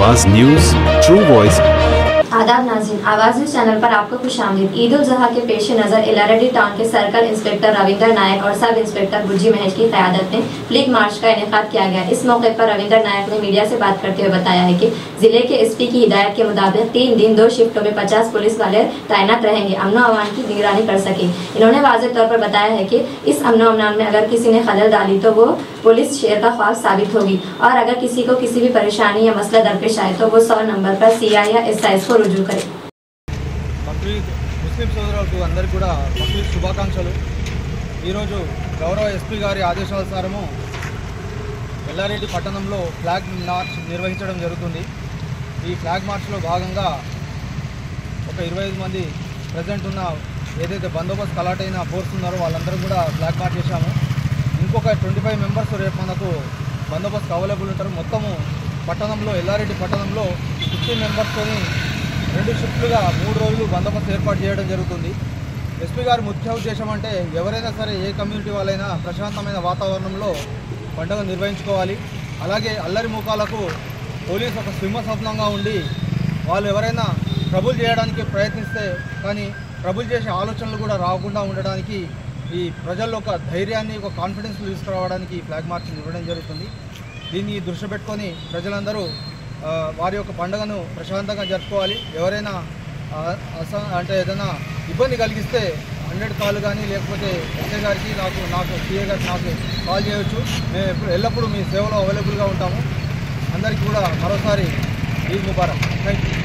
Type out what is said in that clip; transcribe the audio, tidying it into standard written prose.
आवाज news, true voice. आदाब नाज़रीन, आवाज़ न्यूज़ चैनल पर आपको खुशामदीद। ईद उल ज़ुहा के पेश नज़र एलआरडी टाउन के सर्कल इंस्पेक्टर रविंदर नायक और सब इंस्पेक्टर बुज्जी महज की क़यादत में फ्लैग मार्च का इनेकाद किया गया। इस मौके पर रविंदर नायक ने मीडिया से बात करते हुए बताया है कि जिले के एसपी की हिदायत के मुताबिक 3 दिन 2 शिफ्टों में 50 पुलिस वाले तैनात रहेंगे, अमनो अमान की निगरानी कर सके। इन्होंने वाज़ेह तौर पर बताया है कि इस अमनो अमान में अगर किसी ने खलल डाली तो वो पुलिस शेर का ख्वाब साबित होगी और अगर किसी को किसी भी परेशानी या मसला दरपेश आए तो वो 100 नंबर पर CI या SI को रुजू करे। ముస్లిం సోదరులకు అందరికీ కూడా బక్రీద్ శుభాకాంక్షలు। ఈరోజు గౌరవ ఎస్పీ గారి ఆదేశానుసారము ఎల్లారెడ్డి పట్టణంలో ఫ్లాగ్ మార్చ్ నిర్వహించడం జరుగుతుంది। ఈ ఫ్లాగ్ మార్చ్లో భాగంగా ఒక 25 మంది ప్రజెంట్ ఉన్న ఏదైతే బందోబస్తు అలాట్ అయిన ఫోర్స్ ఉన్నారో వాళ్ళందరూ కూడా ఫ్లాగ్ మార్చ్ చేశాము। ఇంకొక 25 మెంబర్స్ రేపు మనకు బందోబస్తు అవైలబుల్ ఉంటారు। మొత్తము పట్టణంలో ఎల్లారెడ్డి పట్టణంలో 50 మెంబర్స్తోని 2 షిఫ్ట్లుగా 3 రోజులు బందోబస్తు ఏర్పాటు చేయడం జరుగుతుంది। ఎస్పీ గారి ముఖ్య ఉద్దేశం అంటే ఎవరైనా సరే ఏ కమ్యూనిటీ వాళ్ళైనా ప్రశాంతమైన వాతావరణంలో పండుగ నిర్వహించుకోవాలి। అలాగే అల్లరి ముఖాలకు పోలీసు ఒక సింహస్వప్నంగా ఉండి వాళ్ళు ఎవరైనా ట్రబుల్ చేయడానికి ప్రయత్నిస్తే కానీ ట్రబుల్ చేసే ఆలోచనలు కూడా రాకుండా ఉండడానికి ఈ ప్రజల్లో ఒక ధైర్యాన్ని ఒక కాన్ఫిడెన్స్ తీసుకురావడానికి ఫ్లాగ్ మార్చ్ ఇవ్వడం జరుగుతుంది। దీన్ని దృష్టి పెట్టుకొని ప్రజలందరూ వారి యొక్క పండుగను ప్రశాంతంగా జరుపుకోవాలి। ఎవరైనా అంటే ఏదైనా ఇబ్బంది కలిగిస్తే 100 కాల్ కానీ లేకపోతే ఎస్ఐ గారికి నాకు సిఏ గారికి నాకు కాల్ చేయవచ్చు। మేము ఎల్లప్పుడూ మీ సేవలో అవైలబుల్గా ఉంటాము। అందరికీ కూడా మరోసారి ఈద్ ముబారక్। Thank you.